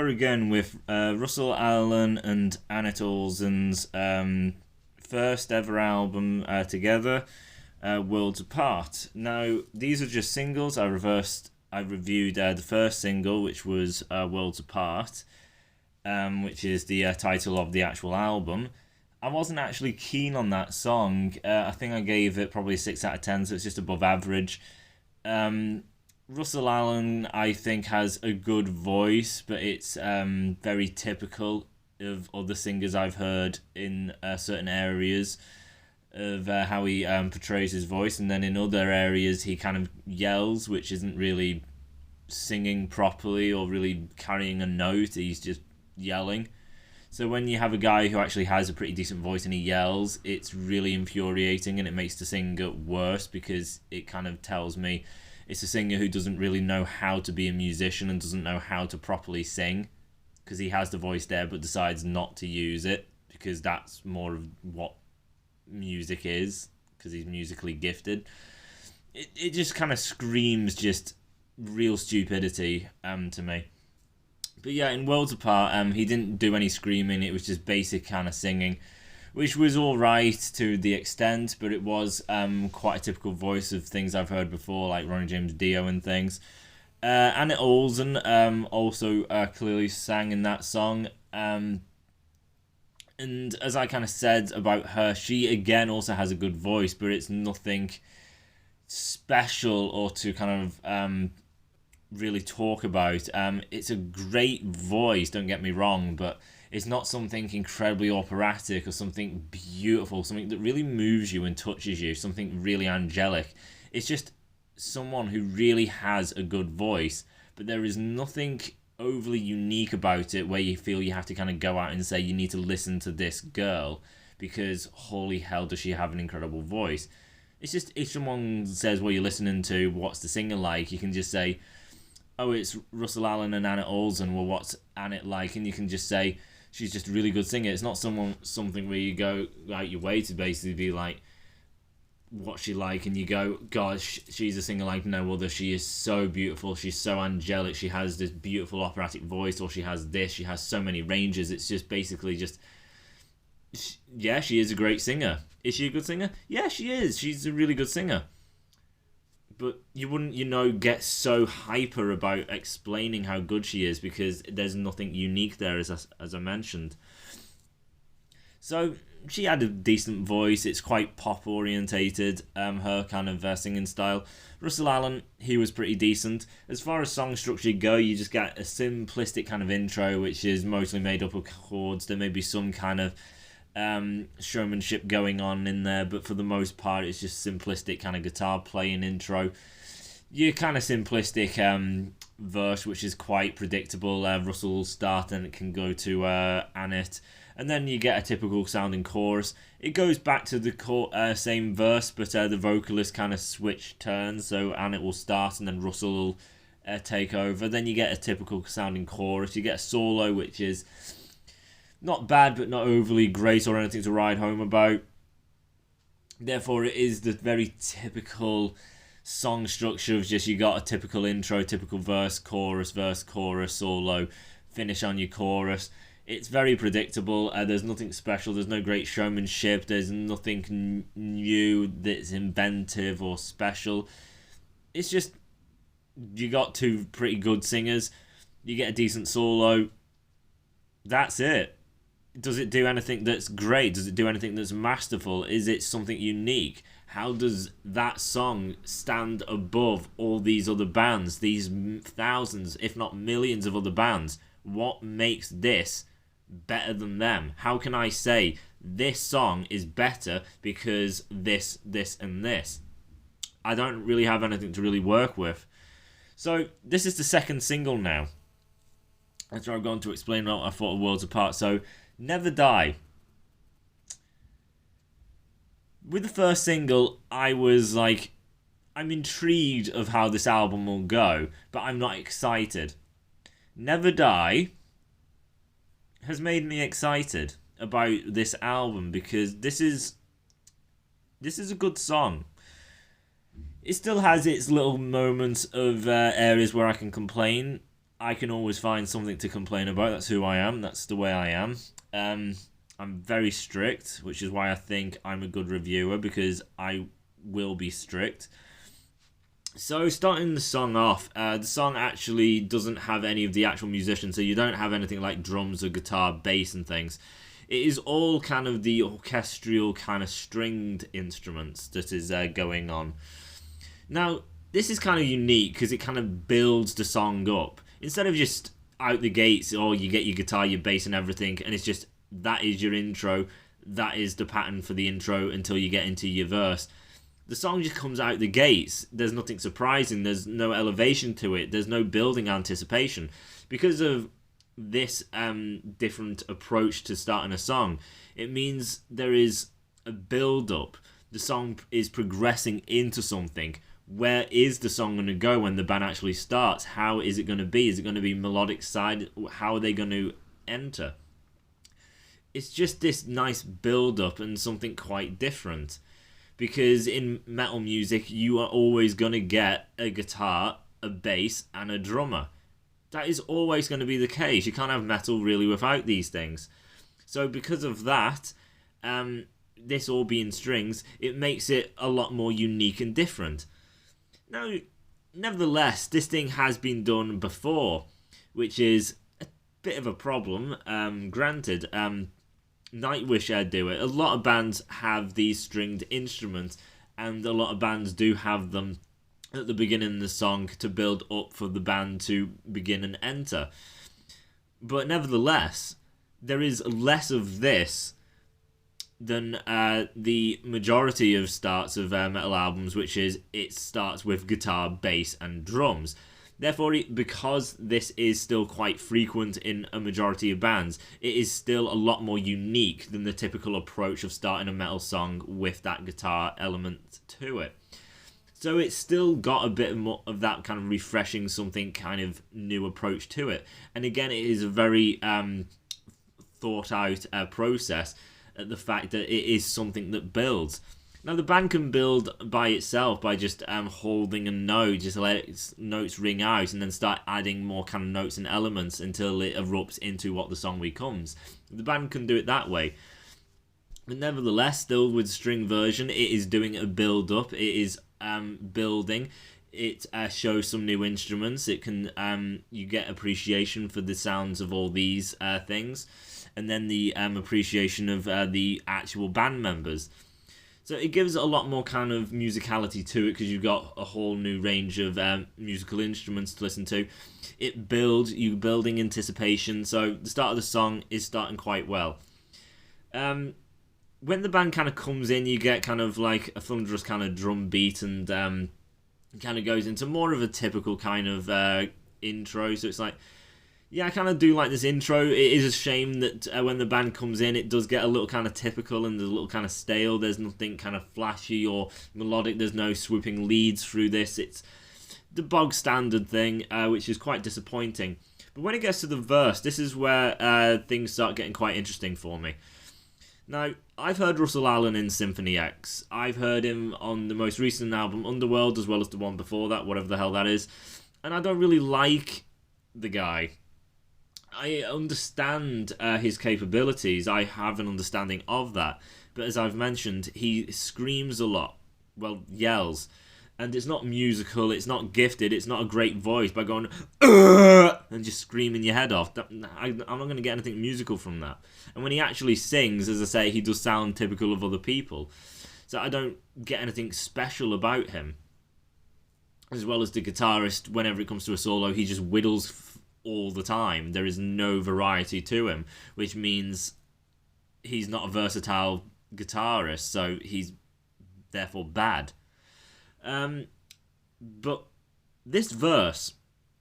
are again with Russell Allen and Annette Olzon's first ever album together, Worlds Apart. Now, these are just singles. I reviewed the first single, which was Worlds Apart, which is the title of the actual album. I wasn't actually keen on that song. I think I gave it probably a 6 out of 10, so it's just above average. Russell Allen, I think, has a good voice, but it's very typical of other singers I've heard in certain areas of how he portrays his voice, and then in other areas he kind of yells, which isn't really singing properly or really carrying a note. He's just yelling. So when you have a guy who actually has a pretty decent voice and he yells, it's really infuriating, and it makes the singer worse because it kind of tells me it's a singer who doesn't really know how to be a musician and doesn't know how to properly sing, because he has the voice there but decides not to use it because that's more of what music is, because he's musically gifted. It just kind of screams just real stupidity to me. But yeah, in Worlds Apart, he didn't do any screaming. It was just basic kind of singing, which was all right to the extent, but it was quite a typical voice of things I've heard before, like Ronnie James Dio and things. Annette Olzon also clearly sang in that song. And as I kind of said about her, she again also has a good voice, but it's nothing special or to kind of really talk about. It's a great voice, don't get me wrong, but it's not something incredibly operatic or something beautiful, something that really moves you and touches you, something really angelic. It's just someone who really has a good voice, but there is nothing overly unique about it where you feel you have to kind of go out and say you need to listen to this girl because holy hell does she have an incredible voice. It's just, if someone says what you're listening to, what's the singer like, you can just say, oh, it's Russell Allen and Annette Olzon. Well, what's Annette like? And you can just say she's just a really good singer. It's not something where you go out your way to basically be like, what's she like? And you go, gosh, she's a singer like no other. She is so beautiful. She's so angelic. She has this beautiful operatic voice, or she has this. She has so many ranges. It's just basically just, yeah, she is a great singer. Is she a good singer? Yeah, she is. She's a really good singer. But you wouldn't, get so hyper about explaining how good she is because there's nothing unique there, as I mentioned. So she had a decent voice. It's quite pop orientated, her kind of singing style. Russell Allen, he was pretty decent. As far as song structure go, you just get a simplistic kind of intro, which is mostly made up of chords. There may be some kind of showmanship going on in there, but for the most part it's just simplistic kind of guitar playing intro. Your kind of simplistic verse, which is quite predictable. Russell will start and it can go to Annette, and then you get a typical sounding chorus. It goes back to the same verse, but the vocalist kind of switch turns, so Annette will start and then Russell will take over. Then you get a typical sounding chorus. You get a solo, which is not bad, but not overly great or anything to write home about. Therefore, it is the very typical song structure of just you got a typical intro, typical verse, chorus, solo, finish on your chorus. It's very predictable. There's nothing special. There's no great showmanship. There's nothing new that's inventive or special. It's just you got two pretty good singers. You get a decent solo. That's it. Does it do anything that's great? Does it do anything that's masterful? Is it something unique? How does that song stand above all these other bands, these thousands, if not millions of other bands? What makes this better than them? How can I say this song is better because this, and this? I don't really have anything to really work with. So this is the second single now. After I've gone to explain what I thought of Worlds Apart. So Never Die. With the first single, I was like, I'm intrigued of how this album will go, but I'm not excited. Never Die has made me excited about this album because this is a good song. It still has its little moments of areas where I can complain. I can always find something to complain about. That's who I am. That's the way I am. I'm very strict, which is why I think I'm a good reviewer, because I will be strict. So starting the song off, the song actually doesn't have any of the actual musicians, so you don't have anything like drums or guitar, bass and things. It is all kind of the orchestral kind of stringed instruments that is going on. Now, this is kind of unique because it kind of builds the song up. Instead of just out the gates, or you get your guitar, your bass and everything, and it's just, that is your intro, that is the pattern for the intro until you get into your verse. The song just comes out the gates. There's nothing surprising. There's no elevation to it. There's no building anticipation. Because of this different approach to starting a song, it means there is a build-up. The song is progressing into something. Where is the song going to go when the band actually starts? How is it going to be? Is it going to be melodic side? How are they going to enter? It's just this nice build-up and something quite different. Because in metal music, you are always going to get a guitar, a bass, and a drummer. That is always going to be the case. You can't have metal really without these things. So because of that, this all being strings, it makes it a lot more unique and different. Now, nevertheless, this thing has been done before, which is a bit of a problem, granted. Nightwish do it. A lot of bands have these stringed instruments, and a lot of bands do have them at the beginning of the song to build up for the band to begin and enter. But nevertheless, there is less of this than the majority of starts of metal albums, which is it starts with guitar, bass, and drums. Therefore, because this is still quite frequent in a majority of bands, it is still a lot more unique than the typical approach of starting a metal song with that guitar element to it. So it's still got a bit more of that kind of refreshing, something kind of new approach to it. And again, it is a very thought out process at the fact that it is something that builds. Now, the band can build by itself by just holding a note, just let its notes ring out, and then start adding more kind of notes and elements until it erupts into what the song becomes. The band can do it that way. But nevertheless, still with the string version, it is doing a build-up. It is building. It shows some new instruments. It can you get appreciation for the sounds of all these things, and then the appreciation of the actual band members. So it gives a lot more kind of musicality to it because you've got a whole new range of musical instruments to listen to. It builds, you building anticipation. So the start of the song is starting quite well. When the band kind of comes in, you get kind of like a thunderous kind of drum beat, and kind of goes into more of a typical kind of intro. So it's like, yeah, I kind of do like this intro. It is a shame that when the band comes in, it does get a little kind of typical and a little kind of stale. There's nothing kind of flashy or melodic. There's no swooping leads through this. It's the bog standard thing, which is quite disappointing. But when it gets to the verse, this is where things start getting quite interesting for me. Now, I've heard Russell Allen in Symphony X. I've heard him on the most recent album, Underworld, as well as the one before that, whatever the hell that is. And I don't really like the guy. I understand his capabilities. I have an understanding of that. But as I've mentioned, he screams a lot. Well, yells. And it's not musical, it's not gifted, it's not a great voice by going, and just screaming your head off. I'm not going to get anything musical from that. And when he actually sings, as I say, he does sound typical of other people. So I don't get anything special about him. As well as the guitarist, whenever it comes to a solo, he just whittles all the time. There is no variety to him, which means he's not a versatile guitarist, so he's therefore bad. But this verse,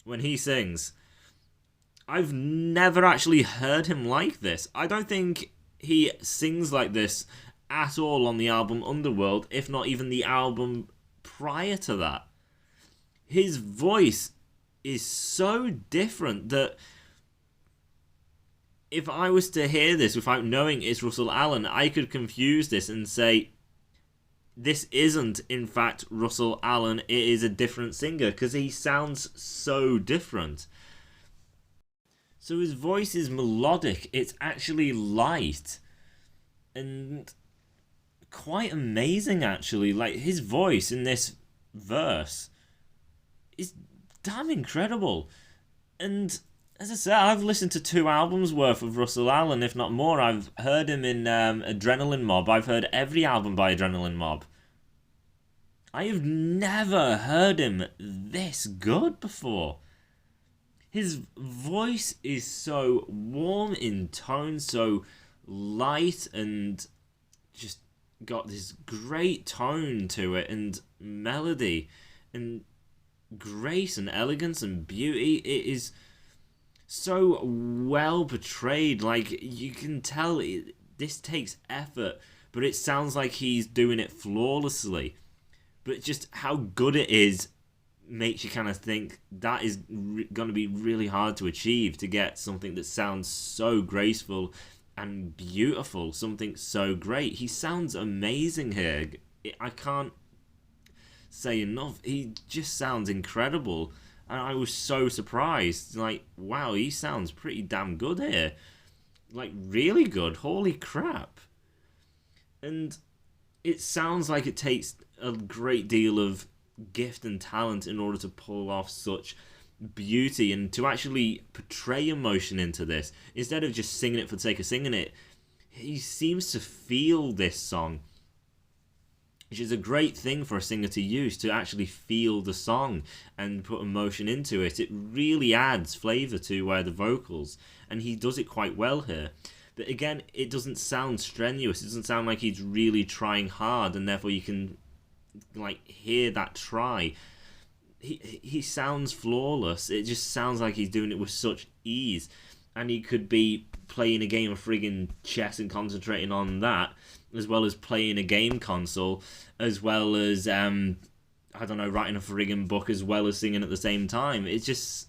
when he sings, I've never actually heard him like this. I don't think he sings like this at all on the album Underworld, if not even the album prior to that. His voice is so different that if I was to hear this without knowing it's Russell Allen, I could confuse this and say, this isn't, in fact, Russell Allen, it is a different singer, because he sounds so different. So his voice is melodic. It's actually light and quite amazing, actually. Like, his voice in this verse is damn incredible. And as I said, I've listened to 2 albums worth of Russell Allen, if not more. I've heard him in Adrenaline Mob. I've heard every album by Adrenaline Mob. I have never heard him this good before. His voice is so warm in tone, so light, and just got this great tone to it, and melody, and grace, and elegance, and beauty. It is so well portrayed. Like, you can tell this takes effort, but it sounds like he's doing it flawlessly. But just how good it is makes you kind of think that is going to be really hard to achieve, to get something that sounds so graceful and beautiful, something so great. He sounds amazing here. I can't say enough. He just sounds incredible. And I was so surprised. Like, wow, he sounds pretty damn good here. Like, really good. Holy crap. And it sounds like it takes a great deal of gift and talent in order to pull off such beauty and to actually portray emotion into this. Instead of just singing it for the sake of singing it, he seems to feel this song, which is a great thing for a singer to use, to actually feel the song and put emotion into it. It really adds flavour to the vocals, and he does it quite well here. But again, it doesn't sound strenuous. It doesn't sound like he's really trying hard, and therefore you can hear that try. He sounds flawless. It just sounds like he's doing it with such ease, and he could be playing a game of friggin' chess and concentrating on that, as well as playing a game console, as well as writing a friggin' book, as well as singing at the same time. It just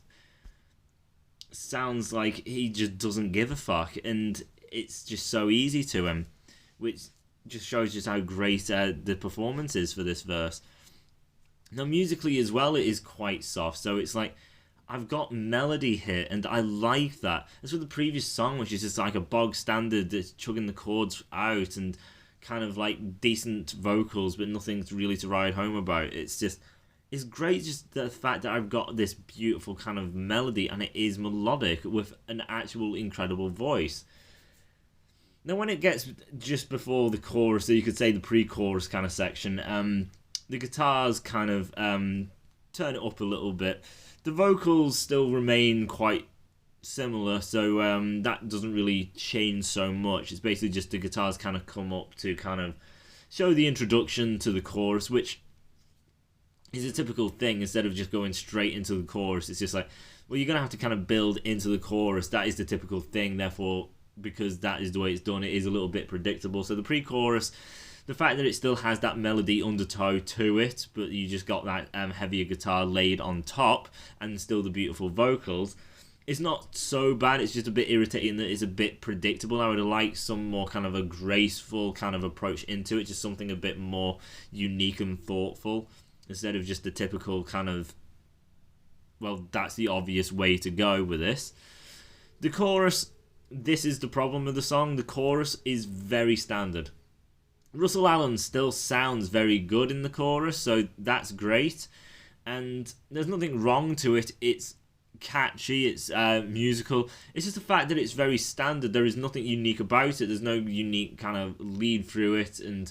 sounds like he just doesn't give a fuck, and it's just so easy to him, which just shows just how great the performance is for this verse. Now, musically as well, it is quite soft, so it's like, I've got melody here, and I like that. As with the previous song, which is just like a bog standard that's chugging the chords out, and kind of like decent vocals, but nothing really to write home about. It's great, just the fact that I've got this beautiful kind of melody, and it is melodic with an actual incredible voice. Now, when it gets just before the chorus, so you could say the pre-chorus kind of section, the guitars kind of turn it up a little bit. The vocals still remain quite similar, so that doesn't really change so much. It's basically just the guitars kind of come up to kind of show the introduction to the chorus, which is a typical thing. Instead of just going straight into the chorus, it's just like, well, you're going to have to kind of build into the chorus. That is the typical thing, therefore, because that is the way it's done, it is a little bit predictable. So the pre-chorus, the fact that it still has that melody undertow to it, but you just got that heavier guitar laid on top, and still the beautiful vocals, it's not so bad. It's just a bit irritating that it's a bit predictable. I would have liked some more kind of a graceful kind of approach into it, just something a bit more unique and thoughtful, instead of just the typical kind of, well, that's the obvious way to go with this. The chorus, this is the problem with the song. The chorus is very standard. Russell Allen still sounds very good in the chorus, so that's great. And there's nothing wrong to it. It's catchy, it's musical. It's just the fact that it's very standard. There is nothing unique about it. There's no unique kind of lead through it, and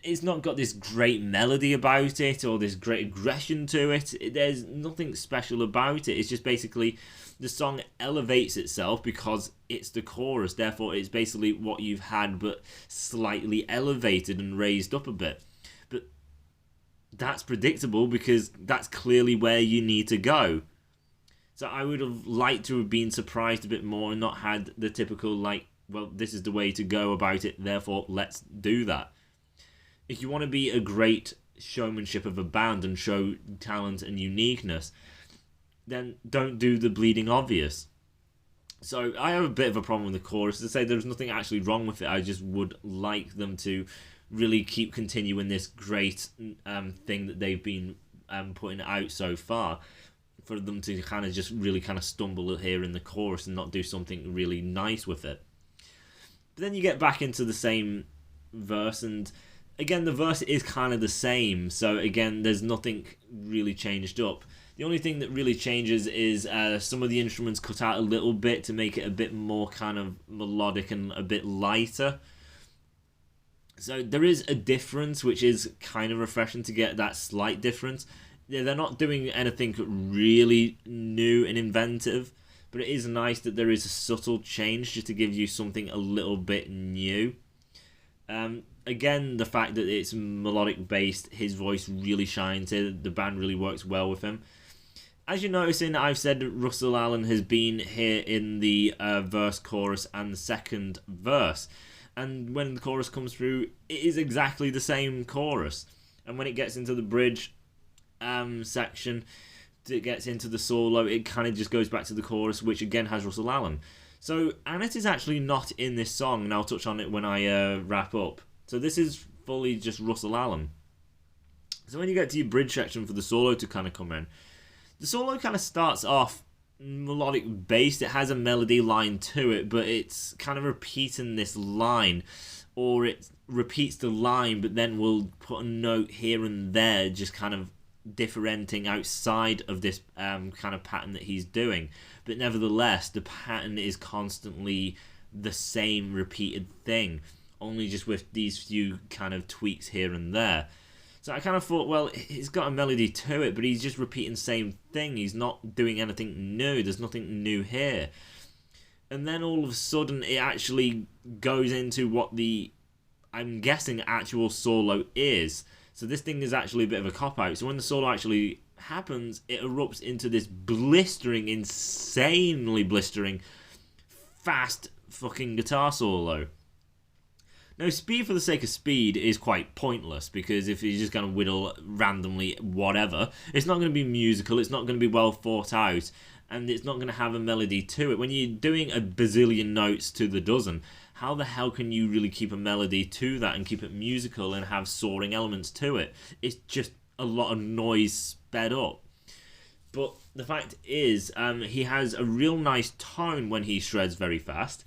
it's not got this great melody about it or this great aggression to it. There's nothing special about it. It's just basically the song elevates itself because it's the chorus. Therefore, it's basically what you've had, but slightly elevated and raised up a bit. But that's predictable because that's clearly where you need to go. So I would have liked to have been surprised a bit more and not had the typical, like, well, this is the way to go about it, therefore let's do that. If you want to be a great showmanship of a band and show talent and uniqueness, then don't do the bleeding obvious. So I have a bit of a problem with the chorus. To say there's nothing actually wrong with it, I just would like them to really keep continuing this great thing that they've been putting out so far. for them to kind of just really kind of stumble here in the chorus and not do something really nice with it. But then you get back into the same verse, and again the verse is kind of the same, so again there's nothing really changed up. The only thing that really changes is some of the instruments cut out a little bit to make it a bit more kind of melodic and a bit lighter. So there is a difference, which is kind of refreshing to get that slight difference. They're not doing anything really new and inventive, but it is nice that there is a subtle change just to give you something a little bit new. Again, the fact that it's melodic based, his voice really shines here. The band really works well with him. As you're noticing, I've said that Russell Allen has been here in the verse, chorus, and the second verse. And when the chorus comes through, it is exactly the same chorus. And when it gets into the bridge section, it gets into the solo, it kind of just goes back to the chorus, which again has Russell Allen. So Annette is actually not in this song, and I'll touch on it when I wrap up. So this is fully just Russell Allen. So when you get to your bridge section for the solo to kind of come in, the solo kind of starts off melodic based. It has a melody line to it, but it's kind of repeating this line, or it repeats the line, but then we'll put a note here and there, just kind of differenting outside of this kind of pattern that he's doing. But nevertheless, the pattern is constantly the same repeated thing, only just with these few kind of tweaks here and there. So I kind of thought, well, he's got a melody to it, but he's just repeating the same thing. He's not doing anything new. There's nothing new here. And then all of a sudden, it actually goes into what I'm guessing, actual solo is. So this thing is actually a bit of a cop-out. So when the solo actually happens, it erupts into this blistering, insanely blistering, fast fucking guitar solo. Now, speed for the sake of speed is quite pointless, because if you're just going to whittle randomly whatever, it's not going to be musical, it's not going to be well thought out, and it's not going to have a melody to it. When you're doing a bazillion notes to the dozen, how the hell can you really keep a melody to that and keep it musical and have soaring elements to it? It's just a lot of noise sped up. But the fact is, he has a real nice tone when he shreds very fast.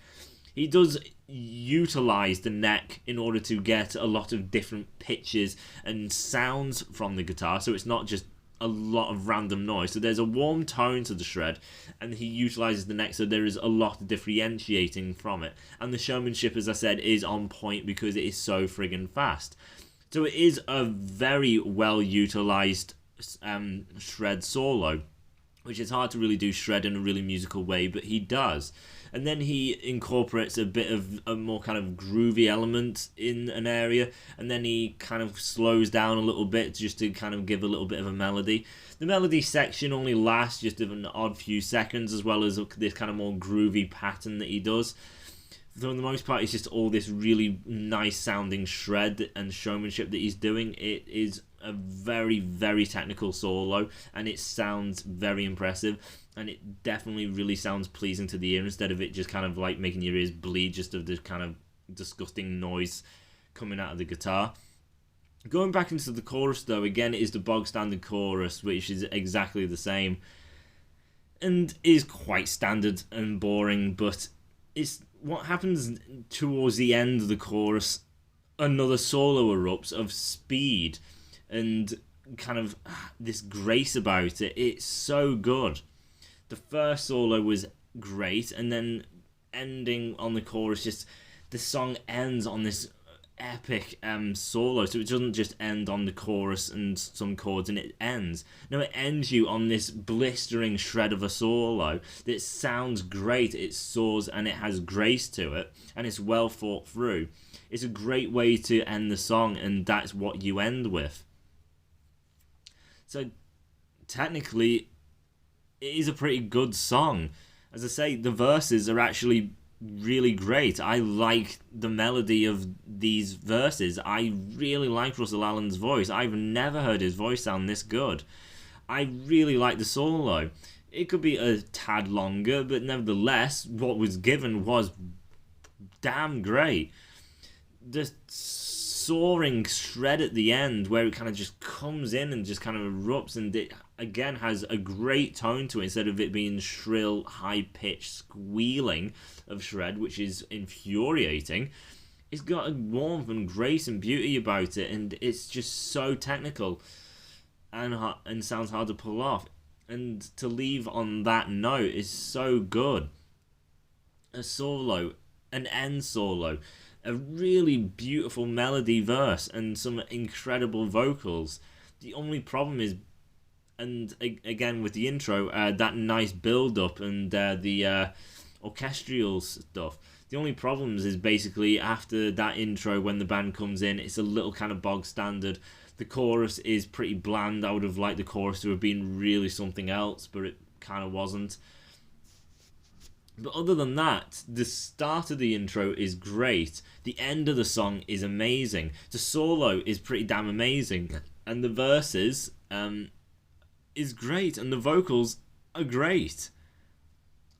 He does utilize the neck in order to get a lot of different pitches and sounds from the guitar, so it's not just a lot of random noise. So there's a warm tone to the shred, and he utilizes the neck, so there is a lot of differentiating from it. And the showmanship, as I said, is on point because it is so friggin' fast. So it is a very well utilized shred solo, which is hard to really do shred in a really musical way, but he does. And then he incorporates a bit of a more kind of groovy element in an area, and then he kind of slows down a little bit just to kind of give a little bit of a melody. The melody section only lasts just an odd few seconds, as well as this kind of more groovy pattern that he does. For the most part, it's just all this really nice sounding shred and showmanship that he's doing. It is a very, very technical solo, and it sounds very impressive, and it definitely really sounds pleasing to the ear, instead of it just kind of like making your ears bleed just of the kind of disgusting noise coming out of the guitar. Going back into the chorus though, again, it is the bog standard chorus, which is exactly the same and is quite standard and boring, but it's what happens towards the end of the chorus. Another solo erupts of speed and kind of this grace about it. It's so good. The first solo was great, and then ending on the chorus, just the song ends on this epic solo, so it doesn't just end on the chorus and some chords and it ends. No, it ends you on this blistering shred of a solo that sounds great, it soars, and it has grace to it, and it's well thought through. It's a great way to end the song, and that's what you end with. So technically, it is a pretty good song. As I say, the verses are actually really great. I like the melody of these verses. I really like Russell Allen's voice. I've never heard his voice sound this good. I really like the solo. It could be a tad longer, but nevertheless, what was given was damn great. The soaring shred at the end where it kind of just comes in and just kind of erupts, and it again has a great tone to it instead of it being shrill, high-pitched squealing of shred, which is infuriating. It's got a warmth and grace and beauty about it, and it's just so technical and sounds hard to pull off. And to leave on that note is so good. A solo, an end solo, a really beautiful melody verse, and some incredible vocals. The only problem is, and again with the intro, that nice build-up and the orchestral stuff. The only problems is basically after that intro, when the band comes in, it's a little kind of bog standard. The chorus is pretty bland. I would have liked the chorus to have been really something else, but it kind of wasn't. But other than that, the start of the intro is great. The end of the song is amazing. The solo is pretty damn amazing. And the verses is great. And the vocals are great.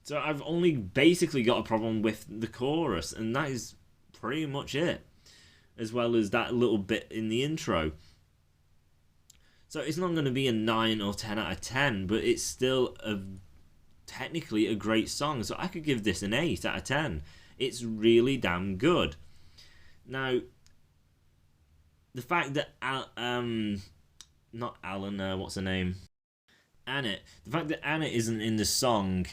So I've only basically got a problem with the chorus, and that is pretty much it. As well as that little bit in the intro. So it's not going to be a 9 or 10 out of 10, but it's still technically a great song. So I could give this an 8 out of 10. It's really damn good. Now, the fact that not Alan, what's her name? Annette. The fact that Annette isn't in the song,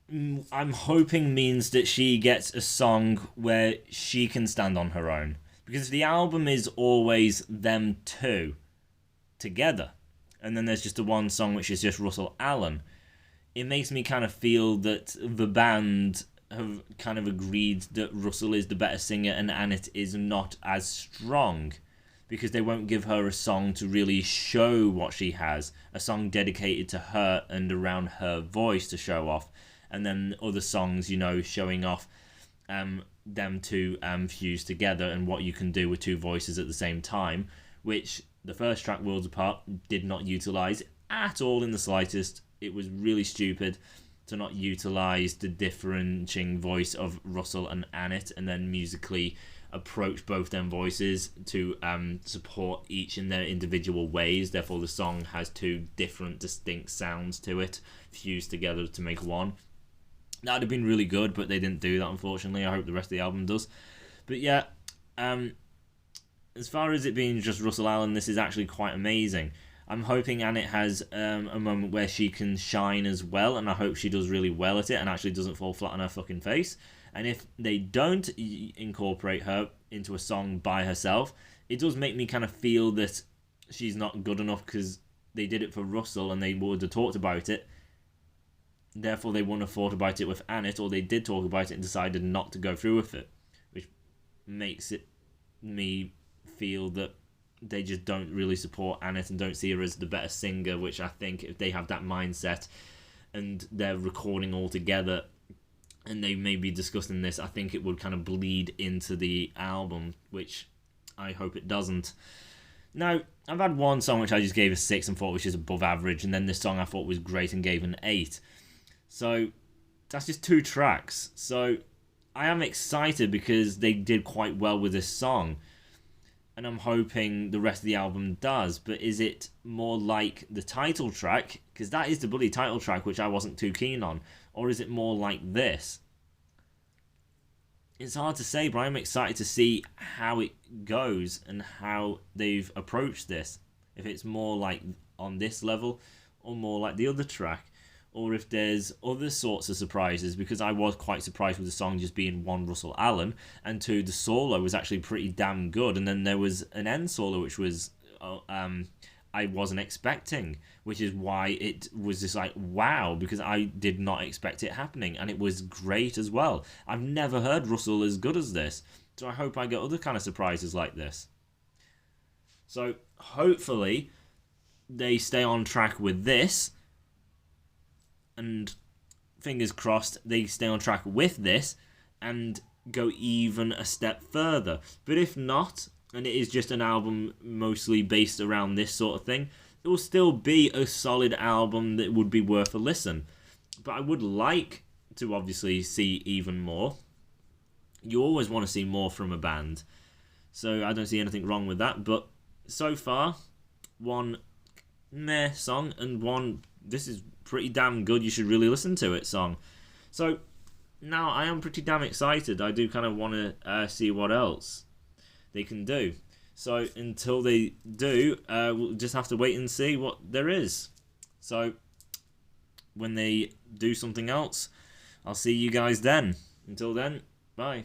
I'm hoping means that she gets a song where she can stand on her own. Because the album is always them two together. And then there's just the one song which is just Russell Allen. It makes me kind of feel that the band have kind of agreed that Russell is the better singer and Annette is not as strong. Because they won't give her a song to really show what she has. A song dedicated to her and around her voice to show off. And then other songs, you know, showing off them two fuse together and what you can do with two voices at the same time, which the first track, Worlds Apart, did not utilise at all in the slightest. It was really stupid to not utilise the differentiating voice of Russell and Annette and then musically approach both them voices to support each in their individual ways. Therefore the song has two different distinct sounds to it fused together to make one. That would have been really good, but they didn't do that, unfortunately. I hope the rest of the album does. But yeah, as far as it being just Russell Allen, this is actually quite amazing. I'm hoping Annette has a moment where she can shine as well, and I hope she does really well at it and actually doesn't fall flat on her fucking face. And if they don't incorporate her into a song by herself, it does make me kind of feel that she's not good enough because they did it for Russell and they would have talked about it. Therefore, they wouldn't have thought about it with Annette, or they did talk about it and decided not to go through with it, which makes me feel that they just don't really support Annette and don't see her as the better singer, which I think if they have that mindset and they're recording all together and they may be discussing this, I think it would kind of bleed into the album, which I hope it doesn't. Now, I've had one song which I just gave a 6 and thought was just above average, and then this song I thought was great and gave an 8. So that's just 2 tracks. So I am excited because they did quite well with this song. And I'm hoping the rest of the album does. But is it more like the title track? Because that is the bloody title track, which I wasn't too keen on. Or is it more like this? It's hard to say, but I'm excited to see how it goes and how they've approached this. If it's more like on this level or more like the other track. Or if there's other sorts of surprises, because I was quite surprised with the song just being 1, Russell Allen, and 2, the solo was actually pretty damn good, and then there was an end solo which was I wasn't expecting, which is why it was just like, wow, because I did not expect it happening, and it was great as well. I've never heard Russell as good as this, so I hope I get other kind of surprises like this. So hopefully they stay on track with this, and fingers crossed they stay on track with this and go even a step further. But if not, and it is just an album mostly based around this sort of thing, it will still be a solid album that would be worth a listen. But I would like to obviously see even more. You always want to see more from a band. So I don't see anything wrong with that. But so far, one meh song and one this is pretty damn good, you should really listen to it song. So now I am pretty damn excited. I do kind of want to see what else they can do. So until they do, we'll just have to wait and see what there is. So when they do something else, I'll see you guys then. Until then, bye.